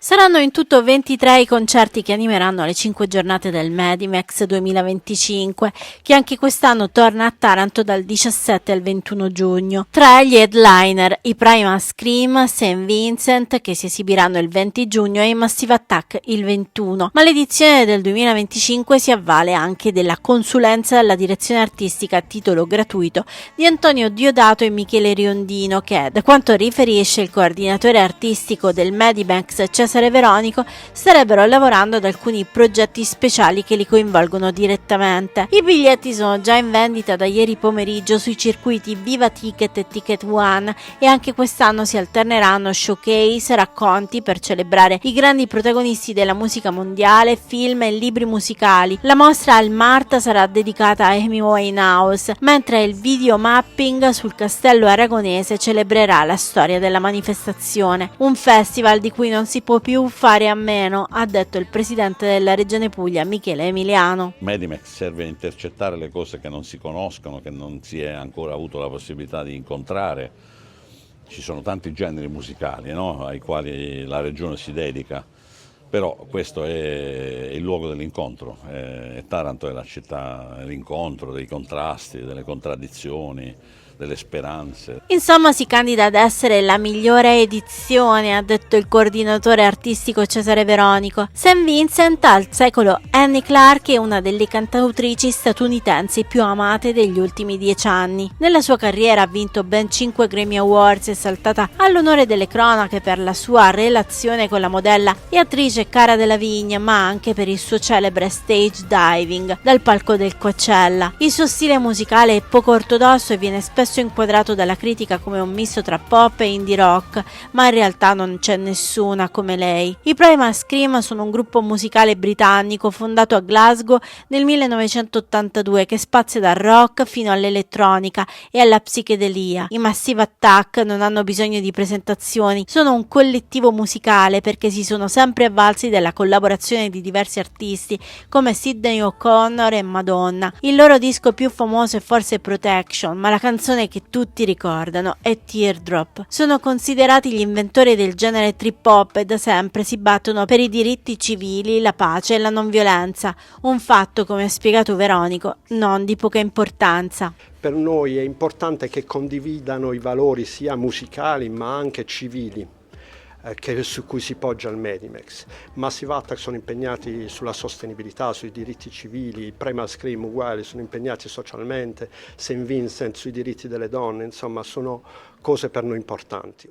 Saranno in tutto 23 i concerti che animeranno le 5 giornate del Medimex 2025, che anche quest'anno torna a Taranto dal 17 al 21 giugno. Tra gli headliner, i Primal Scream, St. Vincent, che si esibiranno il 20 giugno, e i Massive Attack il 21. Ma l'edizione del 2025 si avvale anche della consulenza alla direzione artistica a titolo gratuito di Antonio Diodato e Michele Riondino, che, da quanto riferisce il coordinatore artistico del Medimex Cesare Veronico, starebbero lavorando ad alcuni progetti speciali che li coinvolgono direttamente. I biglietti sono già in vendita da ieri pomeriggio sui circuiti Viva Ticket e Ticket One, e anche quest'anno si alterneranno showcase, racconti per celebrare i grandi protagonisti della musica mondiale, film e libri musicali. La mostra al Marta sarà dedicata a Amy Winehouse, mentre il video mapping sul castello aragonese celebrerà la storia della manifestazione, un festival di cui non si può più fare a meno, ha detto il presidente della Regione Puglia Michele Emiliano. Medimex serve a intercettare le cose che non si conoscono, che non si è ancora avuto la possibilità di incontrare. Ci sono tanti generi musicali, no? Ai quali la regione si dedica, però questo è il luogo dell'incontro. Taranto è la città dell'incontro, dei contrasti, delle contraddizioni, delle speranze. Insomma, si candida ad essere la migliore edizione, ha detto il coordinatore artistico Cesare Veronico. St. Vincent al secolo Annie Clark è una delle cantautrici statunitensi più amate degli ultimi 10 anni. Nella sua carriera ha vinto ben 5 Grammy Awards e è saltata all'onore delle cronache per la sua relazione con la modella e attrice Cara Delevingne, ma anche per il suo celebre stage diving dal palco del Coachella. Il suo stile musicale è poco ortodosso e viene spesso inquadrato dalla critica come un misto tra pop e indie rock, ma in realtà non c'è nessuna come lei. I Primal Scream sono un gruppo musicale britannico fondato a Glasgow nel 1982 che spazia dal rock fino all'elettronica e alla psichedelia. I Massive Attack non hanno bisogno di presentazioni, sono un collettivo musicale perché si sono sempre avvalsi della collaborazione di diversi artisti come Sidney O'Connor e Madonna. Il loro disco più famoso è forse Protection, ma la canzone che tutti ricordano è Teardrop. Sono considerati gli inventori del genere trip hop e da sempre si battono per i diritti civili, la pace e la non violenza, un fatto, come ha spiegato Veronico, non di poca importanza. Per noi è importante che condividano i valori sia musicali ma anche civili su cui si poggia il Medimex. Massive Attack sono impegnati sulla sostenibilità, sui diritti civili, i Primal Scream uguali, sono impegnati socialmente, St. Vincent sui diritti delle donne, insomma sono cose per noi importanti.